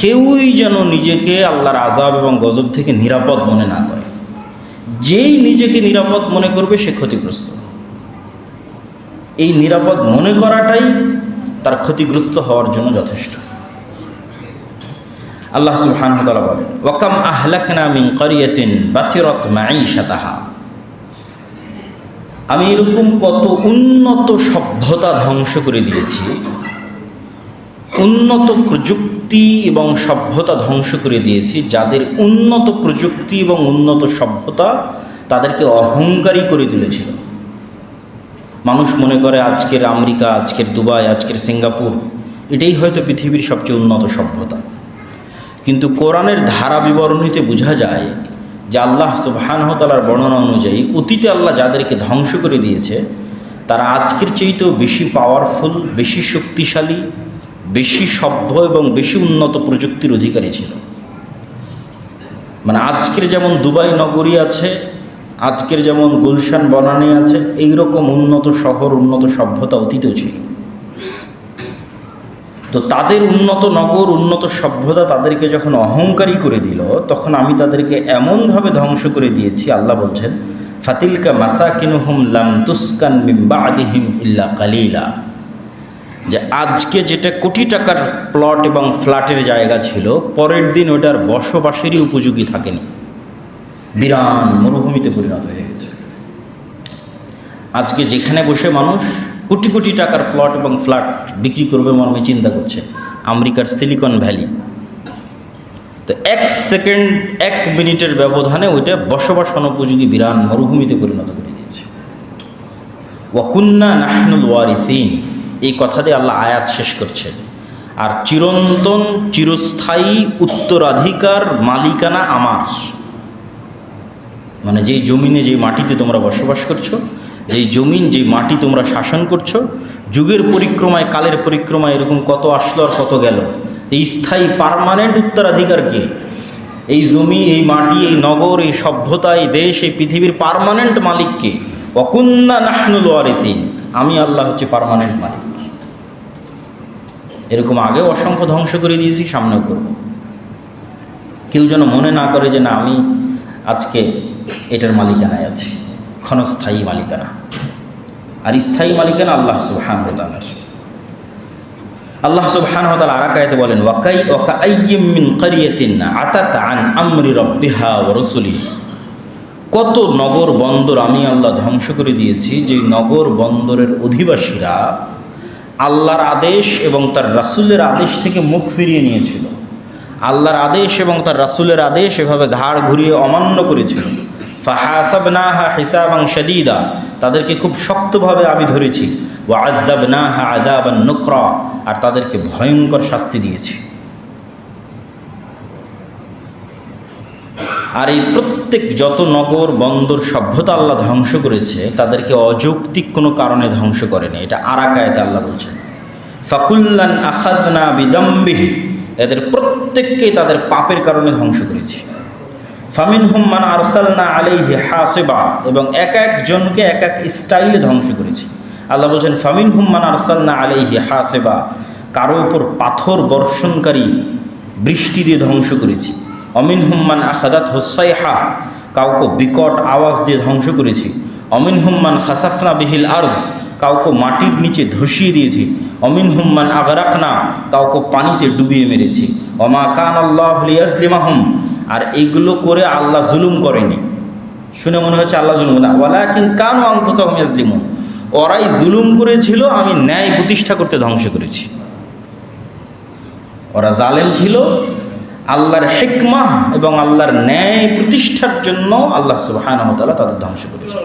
কেউই যেন নিজেকে আল্লাহর আযাব এবং গজব থেকে নিরাপদ মনে না করে। যেই নিজেকে নিরাপদ মনে করবে সে ক্ষতিগ্রস্ত। এই নিরাপদ মনে করাটাই তার ক্ষতিগ্রস্ত হওয়ার জন্য যথেষ্ট। আল্লাহ সুবহানাহু ওয়া তাআলা বলেন, ওয়াকাম আহলাকনা মিন ক্বরিয়াতিন বাতিরাত মাঈশাতাহা, আমি এরকম কত উন্নত সভ্যতা ধ্বংস করে দিয়েছি, উন্নত প্রযুক্তি এবং সভ্যতা ধ্বংস করে দিয়েছি, যাদের উন্নত প্রযুক্তি এবং উন্নত সভ্যতা তাদেরকে অহংকারী করে তুলেছিল। মানুষ মনে করে আজকের আমেরিকা, আজকের দুবাই, আজকের সিঙ্গাপুর এটাই হয়তো পৃথিবীর সবচেয়ে উন্নত সভ্যতা। কিন্তু কোরআনের ধারা বিবরণীতে বোঝা যায় যে আল্লাহ সুবহানাহু ওয়া তাআলার বর্ণনা অনুযায়ী অতীতে আল্লাহ যাদেরকে ধ্বংস করে দিয়েছে তারা আজকের চাইতেও বেশি পাওয়ারফুল, বেশি শক্তিশালী, বেশি সভ্য এবং বেশি উন্নত প্রযুক্তির অধিকারী ছিল। মানে আজকের যেমন দুবাই নগরী আছে, আজকের যেমন গুলশান বনানী আছে, এইরকম উন্নত শহর, উন্নত সভ্যতা অতীতেও ছিল। তো তাদের উন্নত নগর, উন্নত সভ্যতা তাদেরকে যখন অহংকারী করে দিল, তখন আমি তাদেরকে এমনভাবে ধ্বংস করে দিয়েছি, আল্লাহ বলছেন ফাতিলকা মাসাকিনুহুম লাম তুসকান মিন বাদিহিম ইল্লা কালিলা, যে আজকে যেটা কোটি টাকার প্লট এবং ফ্ল্যাটের জায়গা ছিল, পরের দিন ওটার বসবাসেরই উপযোগী থাকেনি, বিরান মরুভূমিতে পরিণত হয়ে গেছে। আজকে যেখানে বসে মানুষ কোটি কোটি টাকার প্লট এবং ফ্ল্যাট বিক্রি করবে মর্মে চিন্তা করছে, আমেরিকার সিলিকন ভ্যালি, তো 1 সেকেন্ড 1 মিনিটের ব্যবধানে ওইটা বসবাস অনুপযোগী বিরান মরুভূমিতে পরিণত করে দিয়েছে। ওয়াকুন্না নাহনুল ওয়ারিসিন, এই কথা দিয়ে আল্লাহ আয়াত শেষ করছে। আর চিরন্তন চিরস্থায়ী উত্তরাধিকার মালিকানা আমার, মানে যেই জমিনে, যেই মাটিতে তোমরা বসবাস করছো, যেই জমিন, যেই মাটি তোমরা শাসন করছো, যুগের পরিক্রমায়, কালের পরিক্রমায় এরকম কত আসলো আর কত গেল, এই স্থায়ী পার্মানেন্ট উত্তরাধিকার কে? এই জমি, এই মাটি, এই নগর, এই সভ্যতা, এই দেশ, এই পৃথিবীর পার্মানেন্ট মালিক কে? ওয়াকুন্না নাহনুল ওয়ারিসিন, আমি আল্লাহ হচ্ছে পার্মানেন্ট মালিক। এরকম আগেও অসংখ্য ধ্বংস করে দিয়েছি, সামনেও করব। কেউ যেন মনে না করে যে না আমি আজকে এটার মালিকানায় আছি। ক্ষণস্থায়ী মালিকানা, আর স্থায়ী মালিকানা আল্লাহ সুবহানাহু ওয়া তাআলার। আল্লাহ সুবহানাহু ওয়া তাআলা আর এক আয়াতে বলেন, ওয়াকাইয়্যিম মিন ক্বরিয়াতিন আতাত আন আমরি রাব্বিহা ওয়া রাসূলিহি, কত নগর বন্দর আমি আল্লাহ ধ্বংস করে দিয়েছি, যে নগর বন্দরের অধিবাসীরা আল্লাহর আদেশ এবং তার রাসূলের আদেশ থেকে মুখ ফিরিয়ে নিয়েছিল। আল্লাহর আদেশ এবং তার রাসূলের আদেশ এভাবে ঘাড় ঘুরিয়ে অমান্য করেছিল। ফাহাসাবনাহা হিসাবান শাদীদা, তাদেরকে খুব শক্তভাবে আমি ধরেছি। ওয়া আযাবনাহা আযাবান নুকরা, আর তাদেরকে ভয়ঙ্কর শাস্তি দিয়েছি। আর এই প্রত্যেক যত নগর বন্দর সভ্যতা আল্লাহ ধ্বংস করেছে, তাদেরকে অযৌক্তিক কোনো কারণে ধ্বংস করেনি। এটা আর এক আয়াতে আল্লাহ বলছেন, ফাকুল্লান আখাযনা বিযামবিহি, এদের প্রত্যেককেই তাদের পাপের কারণে ধ্বংস করেছি। ফামিনহুম মান আরসালনা আলাইহি হাসিবা, এবং এক একজনকে এক এক স্টাইলে ধ্বংস করেছি। আল্লাহ বলছেন ফামিনহুম মান আরসালনা আলাইহি হাসিবা, কারো উপর পাথর বর্ষণকারী বৃষ্টি দিয়ে ধ্বংস করেছি। অমিনহুম মান আখাদাতহু সাইহা, কাউকে বিকট আওয়াজ দিয়ে ধ্বংস করেছি। অমিনহুম মান খাসাফনা বিহিল আরজ, কাউকে মাটির নিচে ধসিয়ে দিয়েছি। অমিনহুম মান আগরাকনা, কাউকে পানিতে ডুবিয়ে মেরেছি। ওমা কানাল্লাহু লিয়াজলিমাহুম, আর এইগুলো করে আল্লাহ জুলুম করেনি। শুনে মনে হচ্ছে আল্লাহ জুলুম না, ওয়ালাকিন কানু আনফুসাহুম ইয়াজলিমুন, ওরাই জুলুম করেছিল, আমি ন্যায় প্রতিষ্ঠা করতে ধ্বংস করেছি। ওরা জালেম ছিল, আল্লাহর হিকমাহ এবং আল্লাহর ন্যায় প্রতিষ্ঠার জন্য আল্লাহ সুবহানাহু ওয়া তাআলা তাদের ধ্বংস করেছে।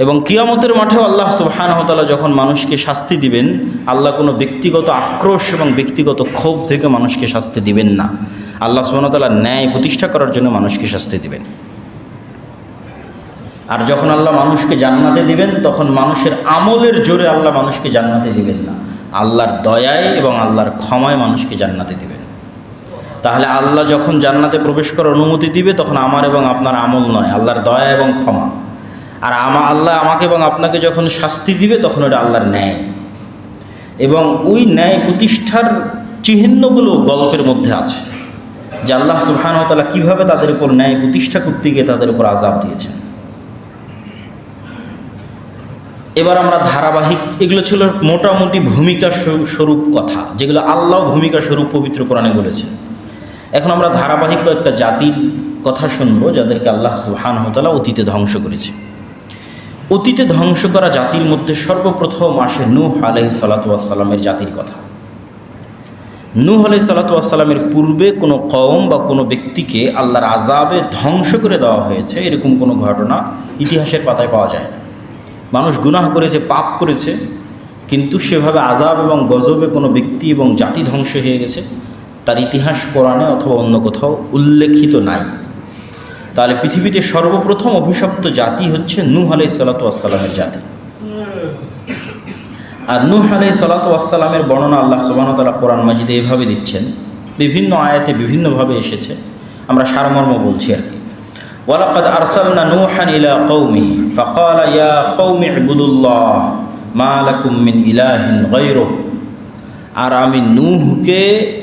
এবং কিয়ামতের মাঠেও আল্লাহ সুবহানাহু ওয়া তাআলা যখন মানুষকে শাস্তি দিবেন, আল্লাহ কোনো ব্যক্তিগত আক্রোশ এবং ব্যক্তিগত ক্ষোভ থেকে মানুষকে শাস্তি দিবেন না। আল্লাহ সুবহানাহু ওয়া তাআলা ন্যায় প্রতিষ্ঠা করার জন্য মানুষকে শাস্তি দিবেন। আর যখন আল্লাহ মানুষকে জান্নাতে দিবেন, তখন মানুষের আমলের জোরে আল্লাহ মানুষকে জান্নাতে দিবেন না, আল্লাহর দয়ায় এবং আল্লাহর ক্ষমায় মানুষকে জান্নাতে দিবেন। তাহলে আল্লাহ যখন জান্নাতে প্রবেশ করার অনুমতি দিবে, তখন আমার এবং আপনার আমল নয়, আল্লাহর দয়া এবং ক্ষমা। আর আল্লাহ আমাকে এবং আপনাকে যখন শাস্তি দিবে, তখন ওটা আল্লাহর ন্যায়। এবং ওই ন্যায় প্রতিষ্ঠার চিহ্নগুলো গল্পের মধ্যে আছে যে আল্লাহ সুবহানাহু ওয়া তাআলা কীভাবে তাদের উপর ন্যায় প্রতিষ্ঠা করতে গিয়ে তাদের উপর আযাব দিয়েছেন। এবার আমরা ধারাবাহিক, এগুলো ছিল মোটামুটি ভূমিকা স্বরূপ কথা, যেগুলো আল্লাহ ভূমিকা স্বরূপ পবিত্র কোরআনে বলেছেন। এখন আমরা ধারাবাহিক একটা জাতির কথা শুনবো যাদেরকে আল্লাহ সুবহানাহু ওয়া তাআলা অতীতে ধ্বংস করেছে। অতীতে ধ্বংস করা জাতির মধ্যে সর্বপ্রথম আসে নূহ আলাইহিস সালাতু ওয়াস সালামের জাতির কথা। নূহ আলাইহিস সালাতু ওয়াস সালামের পূর্বে কোনো কওম বা কোনো ব্যক্তিকে আল্লাহর আযাবে ধ্বংস করে দেওয়া হয়েছে এরকম কোনো ঘটনা ইতিহাসের পাতায় পাওয়া যায় না। মানুষ গুনাহ করেছে, পাপ করেছে, কিন্তু সেভাবে আযাব এবং গজবে কোনো ব্যক্তি এবং জাতি ধ্বংস হয়ে গেছে তার ইতিহাস কোরআনে অথবা অন্য কোথাও উল্লেখিত নাই। তাহলে পৃথিবীতে সর্বপ্রথম অভিশপ্ত জাতি হচ্ছে নূহ আলাইহিস সালাতু ওয়াস সালামের জাতি। আর নূহ আলাইহিস সালাতু ওয়াস সালামের বর্ণনা আল্লাহ সুবহানাহু ওয়া তাআলা কোরআন মাজিদে এভাবে দিচ্ছেন, বিভিন্ন আয়াতে বিভিন্নভাবে এসেছে, আমরা সারমর্ম বলছি আর কি। ওয়ালাকাদ আরসালনা নূহান ইলা কওমিহি ফাকালা ইয়া কওমি ইবুদুল্লাহ মা লাকুম মিন ইলাহিন গায়রুহু। আর আমি নূহকে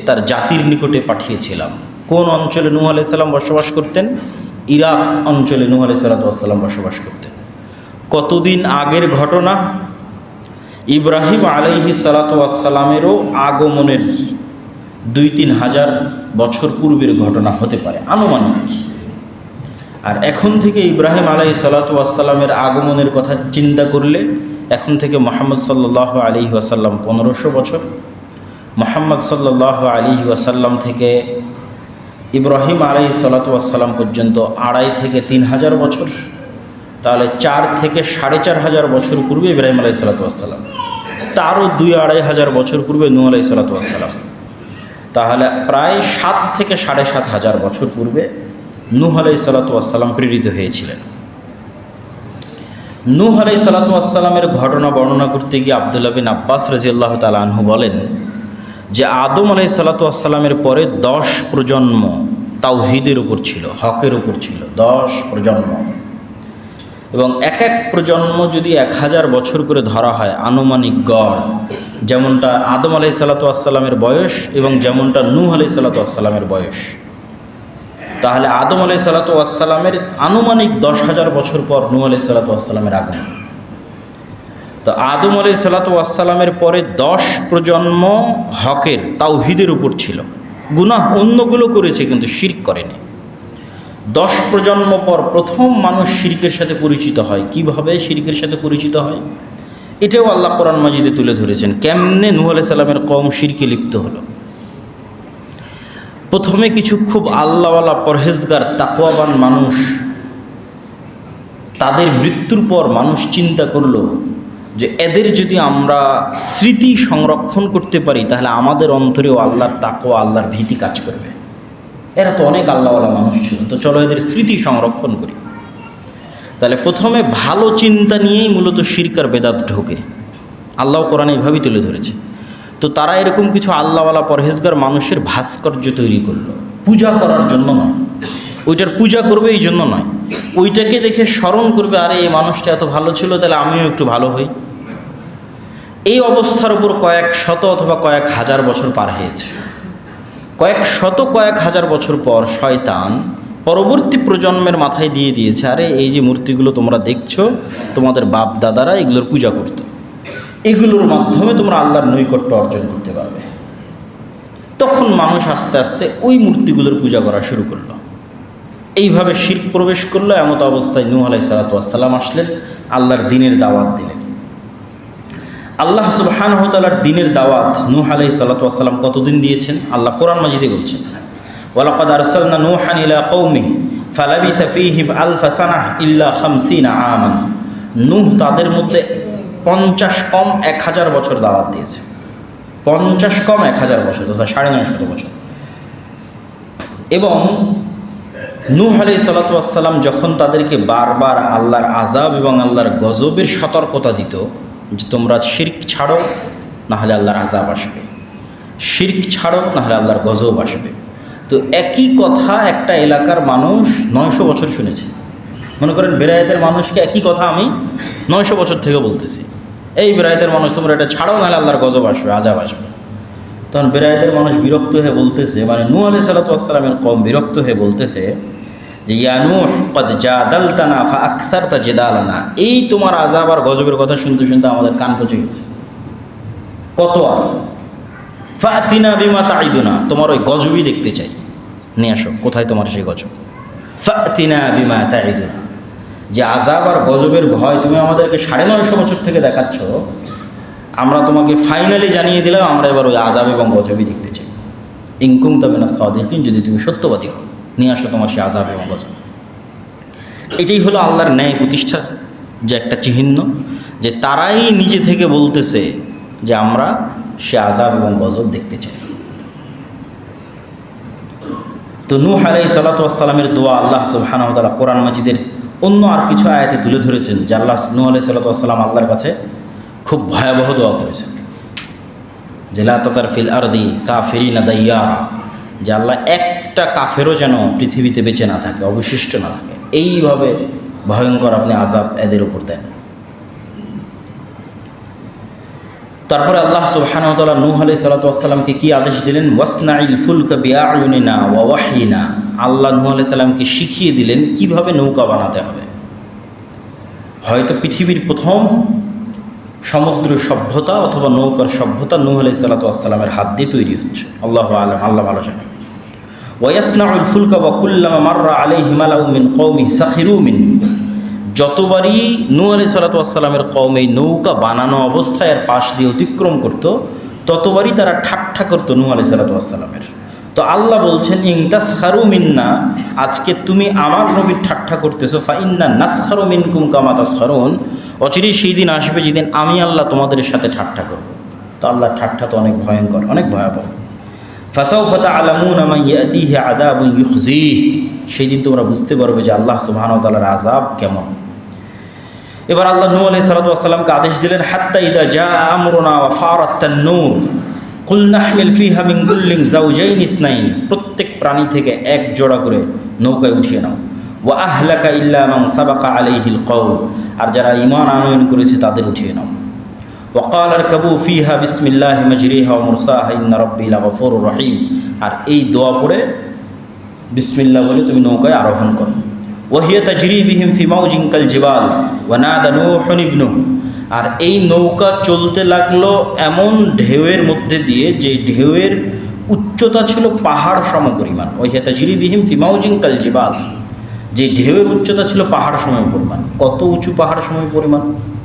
তার জাতির নিকটে পাঠিয়েছিলাম। কোন অঞ্চলে নূহ আলাইহিস সালাম বসবাস করতেন? ইরাক অঞ্চলে নূহ আলাইহিস সালাম বসবাস করতেন। কতদিন আগের ঘটনা? ইব্রাহিম আলাইহিস সালামেরও আগমনের 2-3 হাজার বছর পূর্বের ঘটনা হতে পারে আনুমানিক। আর এখন থেকে ইব্রাহিম আলাইহিস সালামের আগমনের কথা চিন্তা করলে এখন থেকে মুহাম্মদ সাল্লাল্লাহু আলাইহি ওয়াসাল্লাম 1500 বছর, মুহাম্মদ সাল্লাল্লাহু আলাইহি ওয়াসাল্লাম থেকে ইব্রাহিম আলাইহিস সালাম পর্যন্ত 2.5 থেকে 3 হাজার বছর, তাহলে 4 থেকে 4.5 বছর পূর্বে ইব্রাহিম আলাইহিস সালাম, তারও 2-2.5 হাজার বছর পূর্বে নূহ আলাইহিস সালাম, তাহলে প্রায় 7 থেকে 7.5 হাজার বছর পূর্বে নূহ আলাইহিস সালাম প্রেরিত হয়েছিলেন। নূহ আলাইহিস সালামের ঘটনা বর্ণনা করতে গিয়ে আব্দুল্লাহ বিন আব্বাস রাদিয়াল্লাহু তাআলা আনহু বলেন যে আদম আলাইহিস সালামের পরে 10 প্রজন্ম তাওহীদের উপর ছিল, হকের উপর ছিল, 10 প্রজন্ম। এবং এক এক প্রজন্ম যদি 1000 বছর করে ধরা হয় আনুমানিক গড়, যেমনটা আদম আলাইহিস সালামের বয়স এবং যেমনটা নূহ আলাইহিস সালামের বয়স, তাহলে আদম আলাইহিস সালামের আনুমানিক 10,000 বছর পর নূহ আলাইহিস সালামের আগমন। তো আদম আলাইহিস সালামের পরে 10 প্রজন্ম হকের তাওহীদের উপর ছিল, গুনাহ অন্যগুলো করেছে কিন্তু শিরক করেনি। 10 প্রজন্ম পর প্রথম মানুষ শিরকের সাথে পরিচিত হয়। কিভাবে শিরকের সাথে পরিচিত হয় এটাও আল্লাহ কোরআন মাজিদে তুলে ধরেছেন, কেমনে নূহ আলাইহিস সালামের কওম শিরকে লিপ্ত হলো। প্রথমে কিছু খুব আল্লাহওয়ালা পরহেজগার তাকওয়াবান মানুষ, তাদের মৃত্যুর পর মানুষ চিন্তা করলো যে এদের যদি আমরা স্মৃতি সংরক্ষণ করতে পারি তাহলে আমাদের অন্তরেও আল্লাহর তাকওয়া, আল্লাহর ভীতি কাজ করবে। এরা তো অনেক আল্লাহওয়ালা মানুষ ছিল, তো চলো এদের স্মৃতি সংরক্ষণ করি। তাহলে প্রথমে ভালো চিন্তা নিয়েই মূলত শিরক আর বেদাত ঢোকে, আল্লাহ কোরআনে এভাবেই তুলে ধরেছে। তো তারা এরকম কিছু আল্লাহওয়ালা পরহেজগার মানুষের ভাস্কর্য তৈরি করলো, পূজা করার জন্য নয়, ওইটার পূজা করবে এই জন্য নয়, ওইটাকে দেখে স্মরণ করবে আরে এই মানুষটা এত ভালো ছিল, তাহলে আমিও একটু ভালো হই। এই অবস্থার উপর কয়েক শত অথবা কয়েক হাজার বছর পার হয়েছে। কয়েক শত কয়েক হাজার বছর পর শয়তান পরবর্তী প্রজন্মের মাথায় দিয়ে দিয়েছে আরে এই যে মূর্তিগুলো তোমরা দেখছো তোমাদের বাপ দাদারা এগুলোর পূজা করতো, এগুলোর মাধ্যমে তোমরা আল্লাহর নৈকট্য অর্জন করতে পারবে। তখন মানুষ আস্তে আস্তে ওই মূর্তিগুলোর পূজা করা শুরু করলো। এইভাবে শিরক প্রবেশ করলো। এমত অবস্থায় নূহ আলাইহিস সালাম আসলেন, আল্লাহর দ্বীনের দাওয়াত দিলেন। আল্লাহ সুবহানাহু ওয়া তাআলার দ্বীনের দাওয়াত নূহ আলাইহিস সালাম কতদিন দিয়েছেন আল্লাহ কোরআন মাজিদে বলছেন, ওয়ালাকাদ আরসালনা নূহান ইলা কওমিহি ফালাবিসা ফীহিম আলফা সানাহ ইল্লা 50 আমান। নূহ তাদের মধ্যে 50 কম 1000 বছর দাওয়াত দিয়েছে। 50 কম 1000 বছর, অর্থাৎ 950 বছর। এবং নূহ আলাইহিস সালাম যখন তাদেরকে বারবার আল্লাহর আযাব এবং আল্লাহর গজবের সতর্কতা দিত যে তোমরা শিরক ছাড়ো নাহলে আল্লাহর আযাব আসবে, শিরক ছাড়ো নাহলে আল্লাহর গজব আসবে। তো একই কথা একটা এলাকার মানুষ 900 বছর শুনেছে। মনে করেন বেরায়েতের মানুষকে একই কথা আমি 900 বছর থেকে বলতেছি, এই বেরায়েতের মানুষ তোমরা এটা ছাড়ো নাহলে আল্লাহর গজব আসবে, আযাব আসবে। তখন বেলায়েতের মানুষ বিরক্ত হয়ে বলতেছে, মানে নূহ আলাইহিস সালাতু ওয়াস সালামের কওম বিরক্ত হয়ে বলতেছে যে ইয়া নূহ ক্বাদ জাদালতানা ফাআকসারতা জিদালানা, এই তোমার আযাব আর গজবের কথা শুনতে শুনতে আমাদের কান পচে গেছে, কত আর, ফাতিনা বিমা তাইদুনা, তোমার ওই গজবই দেখতে চাই, নিয়ে আসো, কোথায় তোমার সেই গজব, ফাতিনা বিমা তাইদুনা, যে আযাব আর গজবের ভয় তুমি আমাদেরকে 950 বছর থেকে দেখাচ্ছ, আমরা তোমাকে ফাইনালি জানিয়ে দিলাম আমরা এবার ওই আযাব এবং গজবই দেখতে চাই। ইন কুনতা মিনাস সাদিকিন, যদি তুমি সত্যবাদী হও, নিয়ে আসো তোমার সেই আযাব এবং গজব। এটাই হলো আল্লাহর ন্যায় প্রতিষ্ঠার যে একটা চিহ্ন, যে তারাই নিজে থেকে বলতেছে যে আমরা সে আযাব এবং গজব দেখতে চাই। তো নূহ আলাইহিস সালাতু ওয়াস সালামের দোয়া আল্লাহ সুবহানাহু ওয়া তাআলা কোরআন মাজিদের অন্য আর কিছু আয়াতে তুলে ধরেছেন, যে আল্লাহ নূহ আলাইহিস সালাতু ওয়াস সালাম আল্লাহর কাছে খুব ভয়াবহ দোয়া করেছেন, যে লা তাযার ফিল আরদি কাফিরিনা দাইয়ারা, যে আল্লাহ একটা কাফেরও যেন পৃথিবীতে বেঁচে না থাকে, অবশিষ্ট না থাকে, এইভাবে ভয়ঙ্কর আপনি আযাব এদের উপর দেন। তারপরে আল্লাহ সুবহানাহু ওয়া তাআলা নূহ আলাইহিস সালাতু ওয়াস সালামকে কি আদেশ দিলেন, ওয়াসনাইল ফুলকা বিআয়ুনিনা ওয়া ওয়াহয়িনা, আল্লাহ নূহ আলাইহিস সালামকে শিখিয়ে দিলেন কিভাবে নৌকা বানাতে হবে। হয়তো পৃথিবীর প্রথম সমুদ্র সভ্যতা অথবা নৌকার সভ্যতা নূহ আলাইহিস সালাতু ওয়াস সালামের হাত দিয়ে তৈরি হচ্ছে, আল্লাহু আ'লাম, আল্লাহ ভালো জানেন। ওয়াসনাউল ফুলকা ওয়া কুল্লামা মাররা আলাইহি মালাউ মিন কওমিহি সাখিরু মিন, যতবারই নূহ আলাইহিস সালাতু ওয়াস সালামের কওম এই নৌকা বানানো অবস্থায় আর পাশ দিয়ে অতিক্রম করত, ততবারই তারা ঠাট্টা করতো নূহ আলাইহিস সালাতু ওয়াস সালামের। তো আল্লাহ বলছেন ইন তাসখারু মিন্না, আজকে তুমি আমার নবীর ঠাট্টা করতেছো, ফা ইন্না নাসখারু মিনকুম কামা তাসখারুন, অচিরেই সেই দিন আসবে যেদিন আমি আল্লাহ তোমাদের সাথে ঠাট্টা করব। তো আল্লাহর ঠাট্টা তো অনেক ভয়ঙ্কর, অনেক ভয়াবহ। ফাসাউফা তা'লামুনা মান ইয়াতিহি আযাবুন ইউখজিহি, সেই দিন তোমরা বুঝতে পারবে যে আল্লাহ সুবহানাহু ওয়া তাআলার আযাব কেমন। এবার আল্লাহ নূহ আলাইহিস সালাতু ওয়াস সালামকে আদেশ দিলেন, হাত্তা ইযা জাআ আমরুনা ওয়া ফারাত তান্নুর কুল নাহমিল ফিহা মিন কুল্লিন যাওজাইন ইসনাইন, প্রত্যেক প্রাণী থেকে এক জোড়া করে নৌকায় উঠিয়ে নাও, ওয়া আহলাকা ইল্লা মান সাবাকা আলাইহিল কওল, আর যারা ঈমান আনয়ন করেছে তাদের উঠিয়ে নাও। ওয়া ক্বালা আরকাবু ফিহা বিসমিল্লাহি মাজরিহা ওয়া মুরসাহা ইন্না রাব্বি লাগফুরুর রহিম, আর এই দোয়া পড়ে বিসমিল্লাহ বলে তুমি নৌকায় আরোহণ করো। ওয়াহিয়া তাজরি বিহিম ফি মাউজিন কাল জিবাল ওয়া নাদা নূহুন ইবনুহু, আর এই নৌকা চলতে লাগলো এমন ঢেউয়ের মধ্যে দিয়ে যে ঢেউয়ের উচ্চতা ছিল পাহাড় সমপরিমাণ। ওয়াহিয়া তাজরি বিহিম ফি মাউজিন কাল জিবাল, যে ঢেউয়ের উচ্চতা ছিল পাহাড় সমপরিমাণ। কত উঁচু পাহাড় সমপরিমাণ,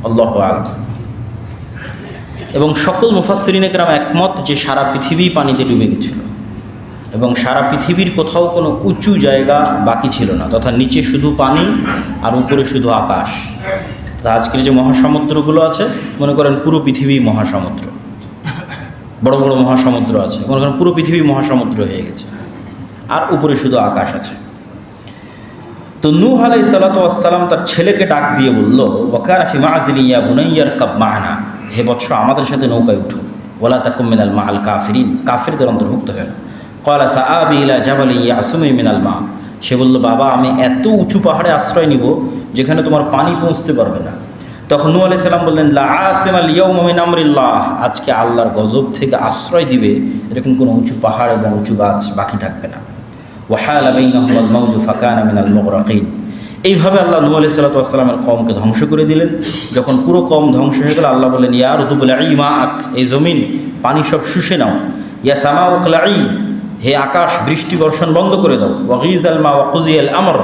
আল্লাহু আ'লাম। এবং সকল মুফাসসিরিনে কেরাম একমত যে সারা পৃথিবী পানিতে ডুবে গেছিল এবং সারা পৃথিবীর কোথাও কোনো উঁচু জায়গা বাকি ছিল না, তথা নিচে শুধু পানি আর উপরে শুধু আকাশ। তা আজকের যে মহাসমুদ্রগুলো আছে, মনে করেন পুরো পৃথিবী মহাসমুদ্র, বড় বড় মহাসমুদ্র আছে, মনে করেন পুরো পৃথিবী মহাসমুদ্র হয়ে গেছে, আর উপরে শুধু আকাশ আছে। তো নূহ আলাইহিস সালাতু ওয়াস সালাম তার ছেলেকে ডাক দিয়ে বলল, ওয়াকানা ফি মা'জিলি ইয়া বুনাইয়া আরকাব মা'না, হে বৎস আমাদের সাথে নৌকায় উঠো, ওয়ালা তাকুম মিনাল মা'আল কাফিরিন, কাফিরদের অন্তর্ভুক্ত হয় না। ক্বালা সাআবি ইলা জাবালিন ইয়াসুমুনি মিনাল মা, সে বলল বাবা আমি এত উঁচু পাহাড়ে আশ্রয় নিব যেখানে তোমার পানি পৌঁছতে পারবে না। তখন নূহ আলাইহিস সালাম বললেন, লা আসিমাল ইয়াউমা মিন আমরিল্লাহ, আজকে আল্লাহর গজব থেকে আশ্রয় দিবে এরকম কোনো উঁচু পাহাড় এবং উঁচু গাছ বাকি থাকবে না। ওয়াহালা বাইনাহুমাল মাউজু ফাকানা মিনাল মুগরাকিন, এইভাবে আল্লাহ নূহ আলাইহিস সালাতু ওয়াস সালামের কওমকে ধ্বংস করে দিলেন। যখন পুরো কওম ধ্বংস হয়ে গেল, আল্লাহ বললেন, ইয়া আরদু বলঈ মাআক, এই জমিন পানি সব শুষে নাও, ইয়া সামাউ ক্লাঈ, হে আকাশ বৃষ্টি বর্ষণ বন্ধ করে দাও, ওয়াগিজাল মা ওয়া কুজিয়াল আমর,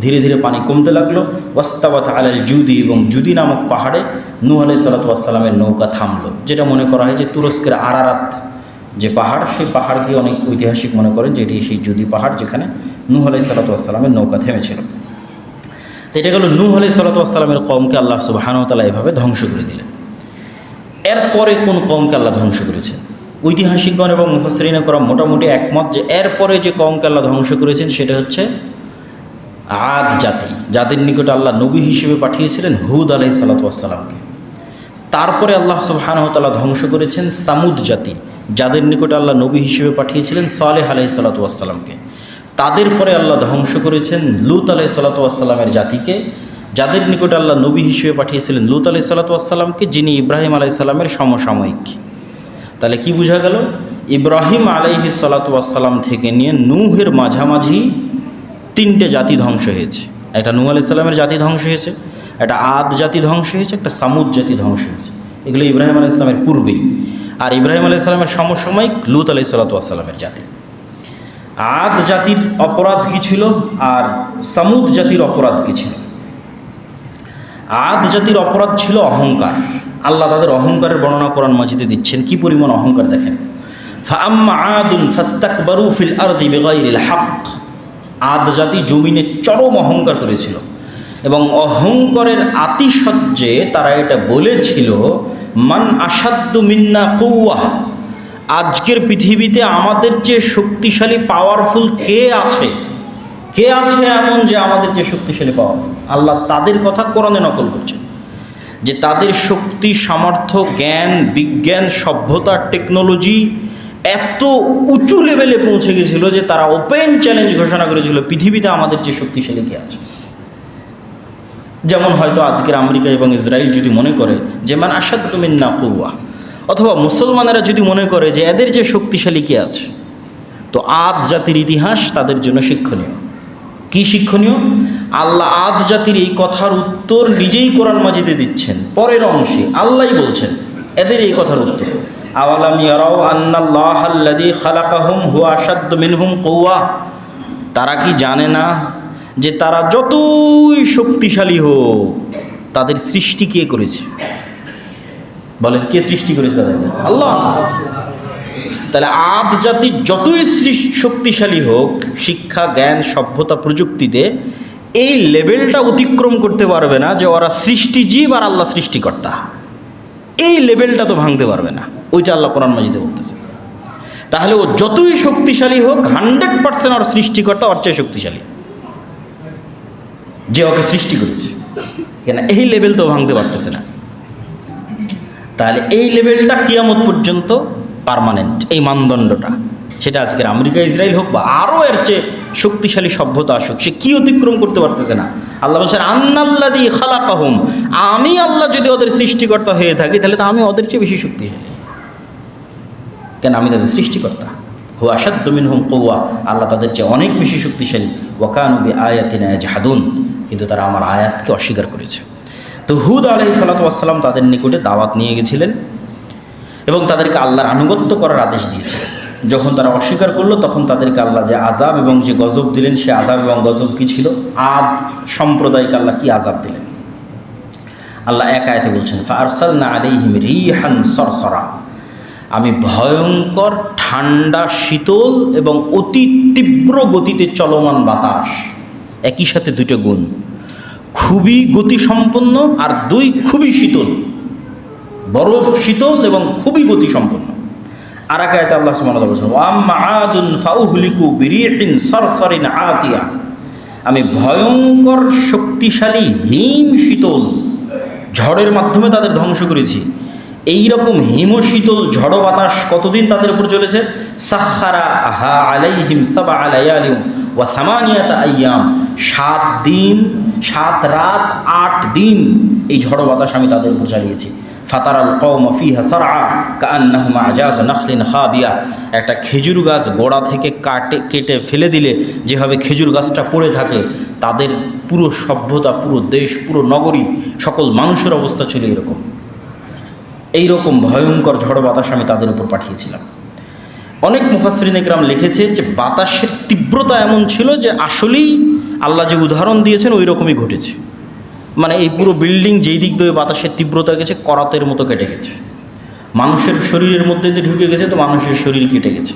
ধীরে ধীরে পানি কমতে লাগলো। ওয়াস্তাওয়াত আলাল জুদি, এবং জুদি নামক পাহাড়ে নূহ আলাইহিস সালাতু ওয়াস সালামের নৌকা থামলো। যেটা মনে করা হয় যে তুরস্কের আরারাত যে পাহাড়, সেই পাহাড়কে অনেক ঐতিহাসিক মনে করেন যে এটি সেই জুদি পাহাড় যেখানে নূহ আলাইহিস সালাতু ওয়াস সালামের নৌকা থেমেছিল। তো এটা গেল নূহ আলাইহিস সালাতু ওয়াস সালামের কওমকে আল্লাহ সুবহানাহু ওয়া তাআলা এভাবে ধ্বংস করে দিলেন। এরপরে কোন কওমকে আল্লাহ ধ্বংস করেছেন? ঐতিহাসিকগণ এবং মুফাসসিরিনে কেরাম মোটামুটি একমত যে এরপরে যে কওমকে আল্লাহ ধ্বংস করেছেন সেটা হচ্ছে আদ জাতি, যাদের নিকটে আল্লাহ নবী হিসেবে পাঠিয়েছিলেন হুদ আলাইহিস সালাতু ওয়াস সালামকে। তারপরে আল্লাহ সুবহানাহু ওয়া তাআলা ধ্বংস করেছেন সামুদ জাতি, যাদের নিকটে আল্লাহ নবী হিসেবে পাঠিয়েছিলেন সালেহ আলাইহিস সালাতু ওয়াস সালামকে। তাদের পরে আল্লাহ ধ্বংস করেছেন লূত আলাইহিস সালাতু ওয়াস সালামের জাতিকে, যাদের নিকটে আল্লাহ নবী হিসেবে পাঠিয়েছিলেন লূত আলাইহিস সালাতু ওয়াস সালামকে, যিনি ইব্রাহিম আলাইহিস সালামের সমসাময়িক। তাহলে কি বোঝা গেল? ইব্রাহিম আলাইহিস সালাতু ওয়াস সালাম থেকে নিয়ে নূহের মাঝামাঝি 3টে জাতি ধ্বংস হয়েছে। একটা নূহ আলাইহিস সালামের জাতি ধ্বংস হয়েছে, একটা আদ জাতি ধ্বংস হয়েছে, একটা সামুদ জাতি ধ্বংস হয়েছে। এগুলো ইব্রাহিম আলাইহিস সালামের পূর্বেই। আর ইব্রাহিম আলাইহিস সালামের সমসাময়িক লূত আলাইহিস সালাতু ওয়াস সালামের জাতি। আদ জাতির অপরাধ কী ছিল আর সামুদ জাতির অপরাধ কী ছিল? আদ জাতির অপরাধ ছিল অহংকার। আল্লাহ তাদের অহংকারের বর্ণনা কোরআন মাজিদে দিচ্ছেন, কি পরিমাণ অহংকার দেখেন। ফাআম্মা আদুন ফাস্তাকবারু ফিল আরদি বিগাইরিল হক। আদ জাতি জমিনে চরম অহংকার করেছিল এবং অহংকারের আতিশয্যে তারা এটা বলেছিল, মান আসাদ্দু মিন্না কুওয়া। আজকের পৃথিবীতে আমাদের চেয়ে শক্তিশালী পাওয়ারফুল কে আছে? কে আছে এমন যে আমাদের চেয়ে শক্তিশালী পাওয়ারফুল? আল্লাহ তাদের কথা কোরআনে নকল করছেন যে তাদের শক্তি, সামর্থ্য, জ্ঞান, বিজ্ঞান, সভ্যতা, টেকনোলজি এত উঁচু লেভেলে পৌঁছে গেছিল যে তারা ওপেন চ্যালেঞ্জ ঘোষণা করেছিল, পৃথিবীতে আমাদের চেয়ে শক্তিশালী কে আছে। যেমন হয়তো আজকের আমেরিকা এবং ইসরায়েল যদি মনে করে যে মান আসাদ্দু মিন্না কুওয়া, অথবা মুসলমানেরা যদি মনে করে যে এদের যে শক্তিশালী কে আছে, তো আদ জাতির ইতিহাস তাদের জন্য শিক্ষণীয়। কি শিক্ষণীয়? আল্লাহ আদ জাতির এই কথার উত্তর নিজেই কোরআন মাজিদে দিচ্ছেন। পরের অংশে আল্লাহই বলছেন এদের এই কথার উত্তর, আওয়ালাম ইয়ারাউ আন্নাল্লাহাল্লাযী খালাকাহুম হুয়া আশাদ্দু মিনহুম কুওয়া। তারা কি জানে না যে তারা যতই শক্তিশালী হোক তাদের সৃষ্টি কে করেছে? বলেন, কে সৃষ্টি করেছে তাদেরকে? আল্লাহ। তাহলে আদ জাতি যতই শক্তিশালী হোক শিক্ষা, জ্ঞান, সভ্যতা, প্রযুক্তিতে, এই লেভেলটা অতিক্রম করতে পারবে না যে ওরা সৃষ্টিজীব আর আল্লাহ সৃষ্টিকর্তা। এই লেভেলটা তো ভাঙতে পারবে না। ওইটা আল্লাহ কোরআন মাজিদে বলতেছে। তাহলে ও যতই শক্তিশালী হোক 100% ওর সৃষ্টিকর্তা ওর চেয়ে শক্তিশালী, যে ওকে সৃষ্টি করেছে। কেন এই লেভেল তো ভাঙতে পারতেছে না। তাহলে এই লেভেলটা কিয়ামত পর্যন্ত পার্মানেন্ট, এই মানদণ্ডটা। সেটা আজকের আমেরিকা, ইসরায়েল হোক বা আরও এর চেয়ে শক্তিশালী সভ্যতা আসুক, সে কি অতিক্রম করতে পারতেছে না। আল্লাহ বলছেন আন্নাল্লাযী খালাকাহুম, আমি আল্লাহ যদি ওদের সৃষ্টিকর্তা হয়ে থাকি তাহলে তো আমি ওদের চেয়ে বেশি শক্তিশালী। কেন? আমি তাদের সৃষ্টিকর্তা। হুয়া আশাদ্দু মিনহুম কুওয়া, আল্লাহ তাদের চেয়ে অনেক বেশি শক্তিশালী। ওয়া কানু বিআয়াতিনা ইয়াজহাদুন, কিন্তু তারা আমার আয়াতকে অস্বীকার করেছে। তো হুদ আলাইহিস সালাতু ওয়াস সালাম তাদের নিকটে দাওয়াত নিয়ে গেছিলেন এবং তাদেরকে আল্লাহর আনুগত্য করার আদেশ দিয়েছিলেন। যখন তারা অস্বীকার করলো তখন তাদেরকে আল্লাহ যে আযাব এবং যে গজব দিলেন, সে আযাব এবং গজব কী ছিল? আদ সম্প্রদায়কে আল্লাহ কি আযাব দিলেন? আল্লাহ এক আয়াতে বলছেন, ফাআরসালনা আলাইহিম রিহান সরসরা। আমি ভয়ঙ্কর ঠান্ডা, শীতল এবং অতি তীব্র গতিতে চলমান বাতাস, একই সাথে দুটো গুণ, খুবই গতিসম্পন্ন আর দুই খুবই শীতল, বরফ শীতল এবং খুবই গতিসম্পন্ন। আর এক আয়াতে আল্লাহ সুবহানাহু ওয়া তাআলা বলেছেন, ওয়া আম্মা আদুন ফাউহলিকু বিরিহিন সরসরিন আতিয়া। আমি ভয়ঙ্কর শক্তিশালী হিম শীতল ঝড়ের মাধ্যমে তাদের ধ্বংস করেছি। এই রকম হিমশীতল ঝড় বাতাস কতদিন তাদের উপর চলেছে? সাখারা আহা আলাইহিম সাবআ লায়ালিন ওয়া সামানিয়াতা আইয়াম, 7 দিন 7 রাত 8 দিন এই ঝড় বাতাস আমি তাদের উপর চালিয়েছি। ফাতারাল কওমা ফিহা সারআ কাআন্নাহুম আজাজ নাখলিন খাবিয়া। একটা খেজুর গাছ গোড়া থেকে কেটে ফেলে দিলে যেভাবে খেজুর গাছটা পড়ে থাকে, তাদের পুরো সভ্যতা, পুরো দেশ, পুরো নগরী, সকল মানুষের অবস্থা ছিল এরকম। এইরকম ভয়ঙ্কর ঝড় বাতাস আমি তাদের উপর পাঠিয়েছিলাম। অনেক মুফাসসিরিন ইকরাম লিখেছে যে বাতাসের তীব্রতা এমন ছিল যে আসলেই আল্লাহ যে উদাহরণ দিয়েছেন ওই রকমই ঘটেছে। মানে এই পুরো বিল্ডিং যেই দিক দিয়ে বাতাসের তীব্রতা গেছে করাতের মতো কেটে গেছে, মানুষের শরীরের মধ্যে দিয়ে ঢুকে গেছে তো মানুষের শরীর কেটে গেছে,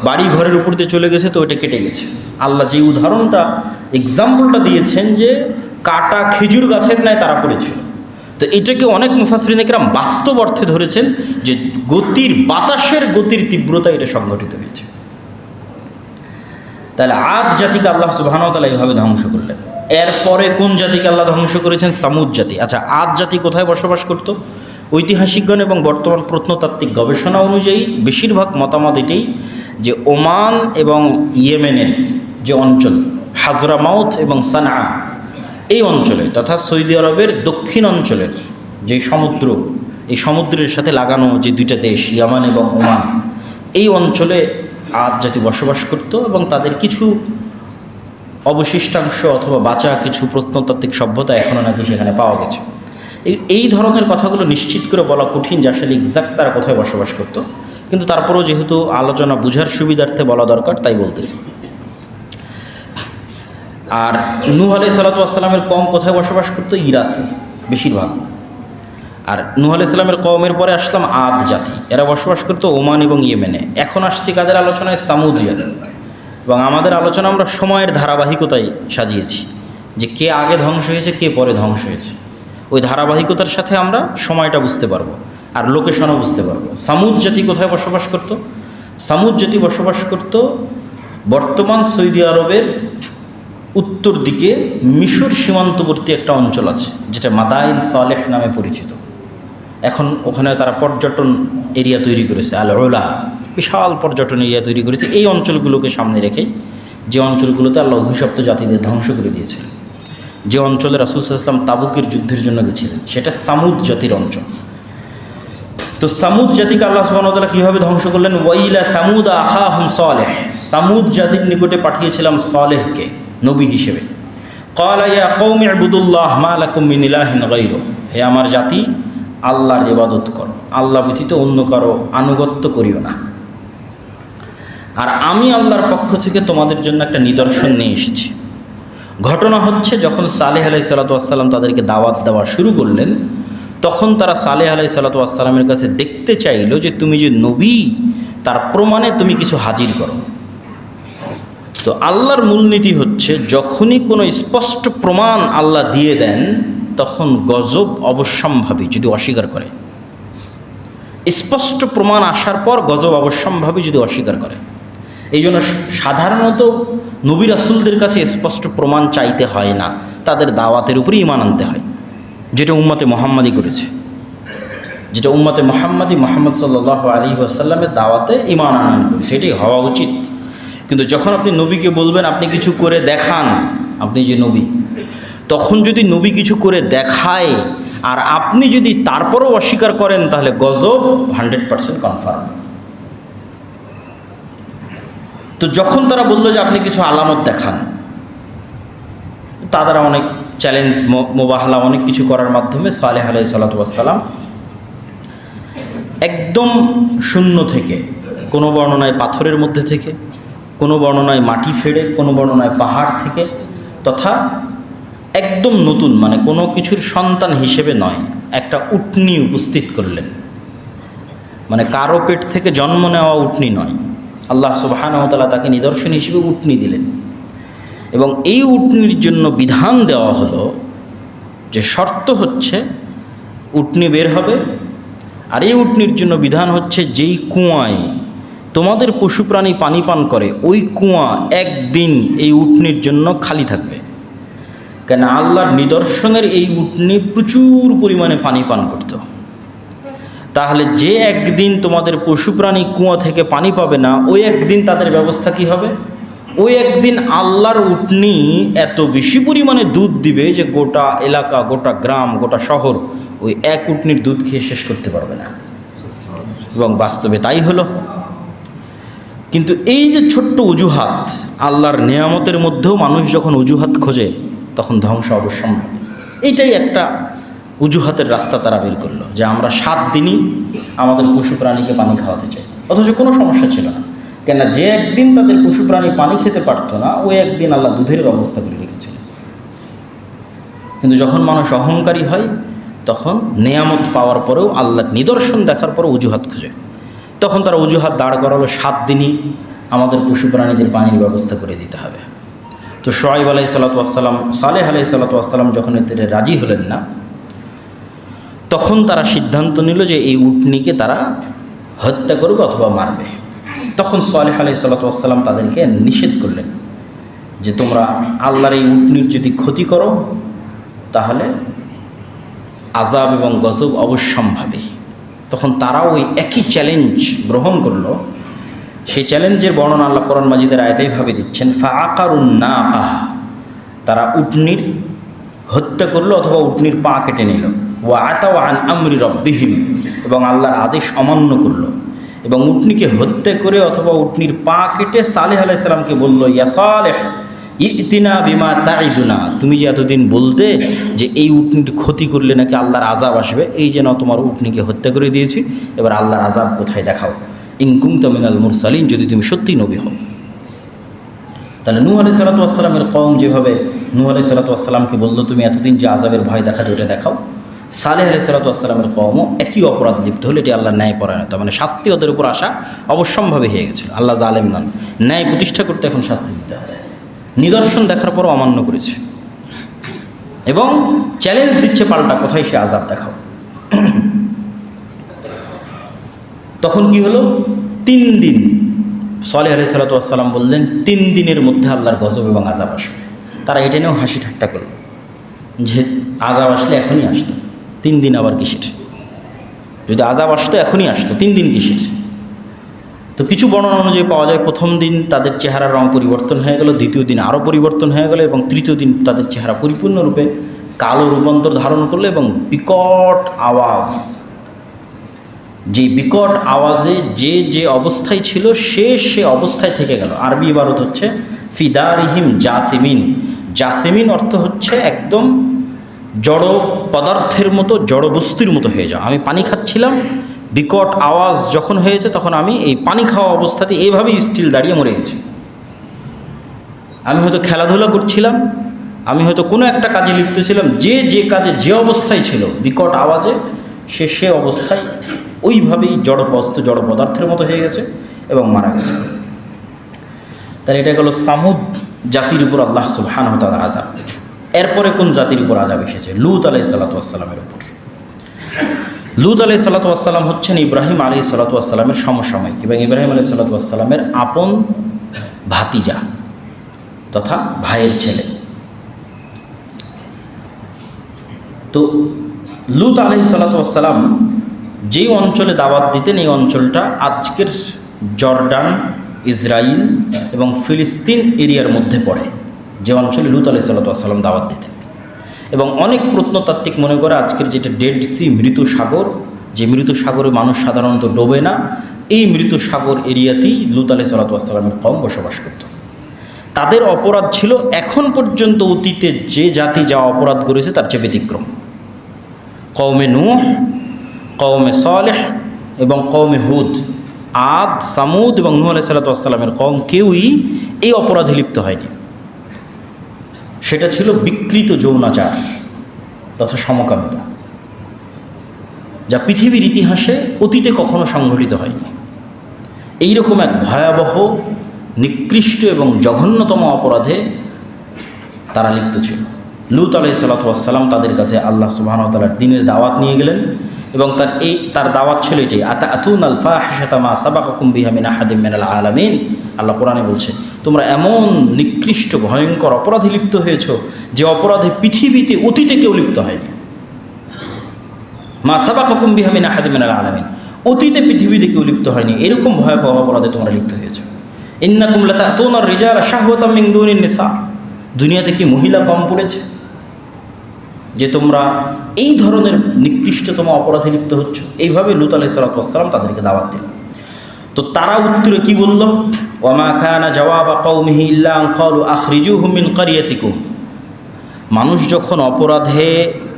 বাড়ি ঘরের উপর দিয়ে চলে গেছে তো ওইটা কেটে গেছে। আল্লাহ যে উদাহরণটা, এক্সাম্পলটা দিয়েছেন যে কাটা খেজুর গাছের ন্যায় তারা পড়েছিল। তো এটাকে অনেক মুফাসসিরিন ইকরাম বাস্তব অর্থে ধরেছেন যে বাতাসের গতির তীব্রতা এটা সংঘটিত হয়েছে। তাহলে আদ জাতিকে আল্লাহ সুবহানাহু ওয়া তাআলা এইভাবে ধ্বংস করলেন। এরপরে কোন জাতিকে আল্লাহ ধ্বংস করেছেন? সামুদ জাতি। আচ্ছা, আদ জাতি কোথায় বসবাস করত? ঐতিহাসিকগণ এবং বর্তমান প্রত্নতাত্ত্বিক গবেষণা অনুযায়ী বেশিরভাগ মতামত এটাই যে ওমান এবং ইয়েমেনের যে অঞ্চল, হাজরামাউত এবং সানআ, এই অঞ্চলে তথা সৌদি আরবের দক্ষিণ অঞ্চলের যে সমুদ্র, এই সমুদ্রের সাথে লাগানো যে দুইটা দেশ ইয়ামান এবং ওমান, এই অঞ্চলে আদ জাতি বসবাস করত এবং তাদের কিছু অবশিষ্টাংশ অথবা বাঁচা কিছু প্রত্নতাত্ত্বিক সভ্যতা এখনও নাকি সেখানে পাওয়া গেছে। এই ধরনের কথাগুলো নিশ্চিত করে বলা কঠিন যে আসলে এক্সাক্ট তারা কোথায় বসবাস করত, কিন্তু তারপরেও যেহেতু আলোচনা বুঝার সুবিধার্থে বলা দরকার তাই বলতেছি। আর নূহ আলাইহিস সালাতু ওয়াস সালামের কওম কোথায় বসবাস করতো? ইরাকে বেশিরভাগ। আর নূহ আলাইহিস সালামের কওমের পরে আসলাম আদ জাতি, এরা বসবাস করতো ওমান এবং ইয়েমেনে। এখন আসছি কাদের আলোচনায়? সামুদিয়ান। এবং আমাদের আলোচনা আমরা সময়ের ধারাবাহিকতায় সাজিয়েছি, যে কে আগে ধ্বংস হয়েছে কে পরে ধ্বংস হয়েছে, ওই ধারাবাহিকতার সাথে আমরা সময়টা বুঝতে পারবো আর লোকেশনও বুঝতে পারবো। সামুদ জাতি কোথায় বসবাস করত? সামুদ জাতি বসবাস করত বর্তমান সৌদি আরবের উত্তর দিকে মিশর সীমান্তবর্তী একটা অঞ্চল আছে যেটা মাদাইন সালেহ নামে পরিচিত। এখন ওখানে তারা পর্যটন এরিয়া তৈরি করেছে, আল ওলা, বিশাল পর্যটন এরিয়া তৈরি করেছে এই অঞ্চলগুলোকে সামনে রেখেই, যে অঞ্চলগুলোতে আল্লাহ অভিশপ্ত জাতিদের ধ্বংস করে দিয়েছিলেন, যে অঞ্চলে রাসূল সাল্লাল্লাহু আলাইহি ওয়াসাল্লাম তাবুকের যুদ্ধের জন্য গেছিলেন, সেটা সামুদ জাতির অঞ্চল। তো সামুদ জাতিকে আল্লাহ সুবহানাহু ওয়া তাআলা কীভাবে ধ্বংস করলেন? ওয়াইলা সামুদ আখাহুম সালেহ, সামুদ জাতির নিকটে পাঠিয়েছিলাম সালেহকে নবী হিসেবে। ক্বালা ইয়া কওমি ইবুদুল্লাহ মা লাকুম মিন ইলাহিন গায়রুহু, হে আমার জাতি, আল্লাহর ইবাদত করো, আল্লাহ ব্যতীত অন্য কারো আনুগত্য করিও না। আর আমি আল্লাহর পক্ষ থেকে তোমাদের জন্য একটা নিদর্শন নিয়ে এসেছি। ঘটনা হচ্ছে, যখন সালেহ আলাইহিস সালাতু ওয়াস সালাম তাদেরকে দাওয়াত দেওয়া শুরু করলেন, তখন তারা সালেহ আলাইহিস সালাতু ওয়াস সালামের কাছে দেখতে চাইল যে তুমি যে নবী তার প্রমাণে তুমি কিছু হাজির করো। তো আল্লাহর মূলনীতি হচ্ছে, যখনই কোনো স্পষ্ট প্রমাণ আল্লাহ দিয়ে দেন তখন গজব অবশ্যম্ভাবী যদি অস্বীকার করে। স্পষ্ট প্রমাণ আসার পর গজব অবশ্যম্ভাবী যদি অস্বীকার করে। এই জন্য সাধারণত নবী রাসূলদের কাছে স্পষ্ট প্রমাণ চাইতে হয় না, তাদের দাওয়াতের উপরই ঈমান আনতে হয়, যেটা উম্মতে মুহাম্মাদি করেছে, যেটা উম্মতে মুহাম্মাদি মুহাম্মদ সাল্লাল্লাহু আলাইহি ওয়াসাল্লামের দাওয়াতে ঈমান আনয়ন করেছে, এটাই হওয়া উচিত। কিন্তু যখন আপনি নবীকে বলবেন আপনি কিছু করে দেখান, আপনি যে নবী, তখন যদি নবী কিছু করে দেখায় আর আপনি যদি তারপরও অস্বীকার করেন তাহলে গজব 100% কনফার্ম। তো যখন তারা বললো যে আপনি কিছু আলামত দেখান, তারা অনেক চ্যালেঞ্জ মোবাহলা অনেক কিছু করার মাধ্যমে সালেহ আলাইহিস সালাতু ওয়াস সালাম একদম শূন্য থেকে, কোনো বর্ণনায় পাথরের মধ্যে থেকে, কোনো বর্ণনায় মাটি ফেড়ে, কোনো বর্ণনায় পাহাড় থেকে, তথা একদম নতুন, মানে কোনো কিছুর সন্তান হিসেবে নয়, একটা উটনি উপস্থিত করলেন। মানে কারো পেট থেকে জন্ম নেওয়া উটনি নয়, আল্লাহ সুবহানাহু ওয়া তাআলা তাকে নিদর্শন হিসেবে উটনি দিলেন। এবং এই উটনির জন্য বিধান দেওয়া হলো যে শর্ত হচ্ছে উটনি বের হবে, আর এই উটনির জন্য বিধান হচ্ছে যেই কুয়ায় তোমাদের পশু প্রাণী পানি পান করে ওই কুয়া একদিন এই উটনির জন্য খালি থাকবে। কেন? আল্লাহর নিদর্শনের এই উটনি প্রচুর পরিমাণে পানি পান করত। তাহলে যে একদিন তোমাদের পশু প্রাণী কুয়া থেকে পানি পাবে না, ওই একদিন তাদের ব্যবস্থা কি হবে? ওই একদিন আল্লাহর উটনি এত বেশি পরিমাণে দুধ দিবে যে গোটা এলাকা, গোটা গ্রাম, গোটা শহর ওই এক উটনির দুধ খেয়ে শেষ করতে পারবে না। এবং বাস্তবে তাই হলো। কিন্তু এই যে ছোট্ট অজুহাত, আল্লাহর নেয়ামতের মধ্যেও মানুষ যখন অজুহাত খোঁজে তখন ধ্বংস অবশ্যম্ভাবী। এইটাই একটা অজুহাতের রাস্তা তারা বের করলো, যে আমরা 7 দিনই আমাদের পশু প্রাণীকে পানি খাওয়াতে চাই, অথচ কোনো সমস্যা ছিল না। কেন? যে একদিন তাদের পশু প্রাণী পানি খেতে পারতো না, ওই একদিন আল্লাহ দুধের ব্যবস্থা করে রেখেছিল। কিন্তু যখন মানুষ অহংকারী হয় তখন নেয়ামত পাওয়ার পরেও, আল্লাহর নিদর্শন দেখার পরেও অজুহাত খোঁজে। তখন তারা অজুহাত দাঁড় করালো 7 দিনই আমাদের পশু প্রাণীদের পানির ব্যবস্থা করে দিতে হবে। তো শুআয়ব আলাইহিস সালাতু ওয়াস সালাম, সালেহ আলাইহিস সালাতু ওয়াস সালাম যখন এতে রাজি হলেন না, তখন তারা সিদ্ধান্ত নিল যে এই উটনিকে তারা হত্যা করবে অথবা মারবে। তখন সালেহ আলাইহিস সালাতু ওয়াস সালাম তাদেরকে নিষেধ করলেন যে তোমরা আল্লাহর এই উটনির যদি ক্ষতি করো তাহলে আযাব এবং গজব অবশ্যম্ভাবী। তখন তারা ওই একই চ্যালেঞ্জ গ্রহণ করলো। সেই চ্যালেঞ্জের বর্ণনা আল্লাহ কোরআন মাজিদের আয়াতেইভাবে দিচ্ছেন, ফাআকারুন নাকাহ, তারা উটনির হত্যা করলো অথবা উটনির পা কেটে নিল। ওয়া আতাউ আন আমরি রাব্বিহিম, এবং আল্লাহর আদেশ অমান্য করলো। এবং উটনিকে হত্যা করে অথবা উটনির পা কেটে সালেহ আলাইহিস সালামকে বলল, ইয়া সালেহ ইতিনা বিমা তাইদুনা, তুমি যে এতদিন বলতে যে এই উটনির ক্ষতি করলে নাকি আল্লাহর আযাব আসবে, এই যেন তোমার উটনিকে হত্যা করে দিয়েছি, এবার আল্লাহর আযাব কোথায় দেখাও, ইন কুনতা মিনাল মুরসালিন, যদি তুমি সত্যিই নবী হও। তাহলে নূহ আলাইহিস সালাতু ওয়াস সালামের কওম যেভাবে নূহ আলাইহিস সালাতু ওয়াস সালামকে বলল তুমি এতদিন যে আযাবের ভয় দেখাতে ওটা দেখাও, সালেহ আলাইহিস সালাতু ওয়াস সালামের কওমও একই অপরাধ লিপ্ত হলে এটি আল্লাহর ন্যায়পরায়ণতা, মানে শাস্তি ওদের উপর আসা অবশ্যম্ভাবী হয়ে গেছিল। আল্লাহ জালেম নন, ন্যায় প্রতিষ্ঠা করতে এখন শাস্তি দিতে হয়। নিদর্শন দেখার পরও অমান্য করেছে এবং চ্যালেঞ্জ দিচ্ছে পাল্টা, কোথায় সে আযাব দেখাও। তখন কি হলো, 3 দিন সালেহ আলাইহিস সালাতু ওয়াস সালাম বললেন 3 দিনের মধ্যে আল্লাহর গজব এবং আযাব আসবে। তারা এটা নিয়েও হাসি ঠাট্টা করল যে আযাব আসলে এখনই আসতো, 3 দিন আবার কিসের, যদি আযাব আসতো এখনই আসতো, 3 দিন কিসের। তো কিছু বর্ণনা অনুযায়ী পাওয়া যায় প্রথম দিন তাদের চেহারার রং পরিবর্তন হয়ে গেল, দ্বিতীয় দিন আরও পরিবর্তন হয়ে গেল এবং তৃতীয় দিন তাদের চেহারা পরিপূর্ণরূপে কালো রূপান্তর ধারণ করলো এবং বিকট আওয়াজ, যে বিকট আওয়াজে যে যে অবস্থায় ছিল সে অবস্থায় থেকে গেল। আরবি ইবারত হচ্ছে ফিদারিহিম জাসিমিন। জাসিমিন অর্থ হচ্ছে একদম জড় পদার্থের মতো, জড় বস্তুর মতো হয়ে যাও। আমি পানি খাচ্ছিলাম, বিকট আওয়াজ যখন হয়েছে তখন আমি এই পানি খাওয়া অবস্থাতে এইভাবেই স্টিল দাঁড়িয়ে মরে গেছি। আমি হয়তো খেলাধুলা করছিলাম, আমি হয়তো কোনো একটা কাজে লিপ্ত ছিলাম, যে কাজে যে অবস্থায় ছিল বিকট আওয়াজে সে অবস্থায় ওইভাবেই জড় বস্তু, জড় পদার্থের মতো হয়ে গেছে এবং মারা গেছে। তাহলে এটা হলো সামুদ জাতির উপর আল্লাহ সুবহানাহু ওয়া তাআলার আযাব। এরপরে কোন জাতির উপর আযাব এসেছে? লূত আলাইহিস সালাতু ওয়াস সালামের উপর। লূত আলাইহিস সালাতু ওয়াস সালাম হচ্ছেন ইব্রাহিম আলাইহিস সালাতু ওয়াস সালামের সমসাময়িক এবং ইব্রাহিম আলাইহিস সালাতু ওয়াস সালামের আপন ভাতিজা তথা ভাইয়ের ছেলে। তো লূত আলাইহিস সালাতু ওয়াস সালাম যেই অঞ্চলে দাওয়াত দিতেন, এই অঞ্চলটা আজকের জর্ডান, ইসরায়েল এবং ফিলিস্তিন এরিয়ার মধ্যে পড়ে, যে অঞ্চলে লূত আলাইহিস সালাতু ওয়াস সালাম দাওয়াত দিতেন। এবং অনেক প্রত্নতাত্ত্বিক মনে করে আজকের যেটা ডেড সি, মৃত সাগর, যে মৃত সাগরে মানুষ সাধারণত ডোবে না, এই মৃত সাগর এরিয়াতেই লূত আলাইহিস সালাতু ওয়াস সালামের কওম বসবাস করত। তাদের অপরাধ ছিল এখন পর্যন্ত অতীতে যে জাতি যা অপরাধ করেছে তার চেয়ে ব্যতিক্রম। কওমে নূহ, কওমে সালেহ এবং কওমে হুদ, আদ, সামুদ এবং নূহ আলাইহিস সালাতু ওয়াস সালামের কওম কেউই এই অপরাধে লিপ্ত হয়নি। সেটা ছিল বিকৃত যৌনাচার তথা সমকামিতা, যা পৃথিবীর ইতিহাসে অতীতে কখনো সংঘটিত হয়নি। এইরকম এক ভয়াবহ, নিকৃষ্ট এবং জঘন্যতম অপরাধে তারা লিপ্ত ছিল। লূত আলাইহিস সালাতু ওয়াস সালাম তাদের কাছে আল্লাহ সুবহানাহু ওয়া তাআলার দ্বীনের দাওয়াত নিয়ে গেলেন এবং তার দাওয়াত ছিল এটাই, আতাতুনাল ফাহিশাতা মা সাবাকাকুম বিহা মিন আহাদিম মিনাল আলামিন। আল্লাহ কোরআনে বলছে তোমরা এমন নিকৃষ্ট ভয়ঙ্কর অপরাধে লিপ্ত হয়েছ যে অপরাধে পৃথিবীতে অতীতে কেউ লিপ্ত হয়নি। মা সাবাকাকুম বিহা মিন আহাদিম মিনাল আলামিন, অতীতে পৃথিবীতে কেউ লিপ্ত হয়নি, এরকম ভয়াবহ অপরাধে তোমরা লিপ্ত হয়েছ। ইন্নাকুম লাতাতুনার রিজালা শাহওয়াতাম মিন দুনিন নিসা, দুনিয়াতে কি মহিলা কম পড়েছে যে তোমরা এই ধরনের নিকৃষ্টতম অপরাধে লিপ্ত হচ্ছ? এইভাবে লূত আলাইহিস সালাতু ওয়াস সালাম তাদেরকে দাওয়াত দিল। তো তারা উত্তরে কি বলল? ওয়ামা কানা জাওয়াবা কওমিহি ইল্লা আন ক্বালু আখরিজুহুম মিন ক্বরিয়াতিকুম। মানুষ যখন অপরাধে,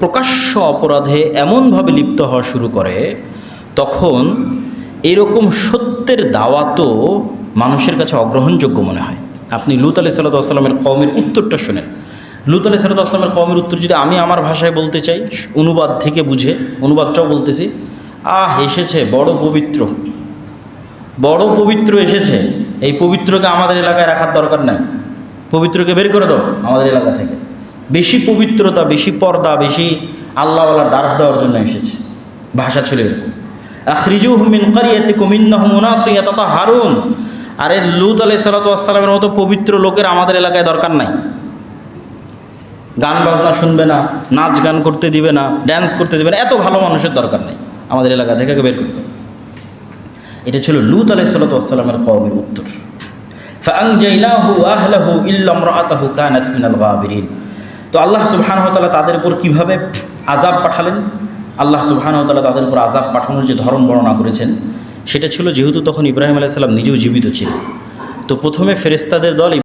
প্রকাশ্য অপরাধে এমনভাবে লিপ্ত হওয়া শুরু করে, তখন এরকম সত্যের দাওয়াতও মানুষের কাছে অগ্রহণযোগ্য মনে হয়। আপনি লূত আলাইহিস সালাতু ওয়াস সালামের কওমের উত্তরটা শোনেন। লূত আলাইহিস সালাতু ওয়াস সালামের কওমের উত্তর যদি আমি আমার ভাষায় বলতে চাই, অনুবাদ থেকে বুঝে, অনুবাদটাও বলতেছি, এসেছে বড় পবিত্র, বড় পবিত্র এসেছে, এই পবিত্রকে আমাদের এলাকায় রাখার দরকার নাই, পবিত্রকে বের করে দাও আমাদের এলাকা থেকে। বেশি পবিত্রতা, বেশি পর্দা, বেশি আল্লাহওয়ালা দার্স দেওয়ার জন্য এসেছে। ভাষা ছিল এরকম, আখরিজুহুম মিন ক্বরিয়াতিকুম ইন্নাহুম উনাসুন ইয়াতাতাহহারুন। আরে লূত আলাইহিস সালাতু ওয়াস সালামের মতো পবিত্র লোকের আমাদের এলাকায় দরকার নাই। গান বাজনা শুনবে না, নাচ গান করতে দিবে না, ড্যান্স করতে দিবে না, এত ভালো মানুষের দরকার নাই, আমাদের এলাকা থেকে বের করতে। এটা ছিল লূত আলাইহিস সালাতু ওয়াস সালামের কওমের উত্তর। ফাআনজাইনাহু ওয়া আহলাহু ইল্লা ইমরাআতাহু কানাত মিনাল গাবিরিন। তো আল্লাহ সুবহানাহু ওয়া তাআলা তাদের উপর কিভাবে আযাব পাঠালেন, আল্লাহ সুবহানাহু ওয়া তাআলা তাদের উপর আযাব পাঠানোর যে ধরন বর্ণনা করেছেন, সেটা ছিল যেহেতু তখন ইব্রাহিম আলাইহিস সালাম নিজেও জীবিত ছিলেন। তো প্রথমে ফেরেশতাদের দল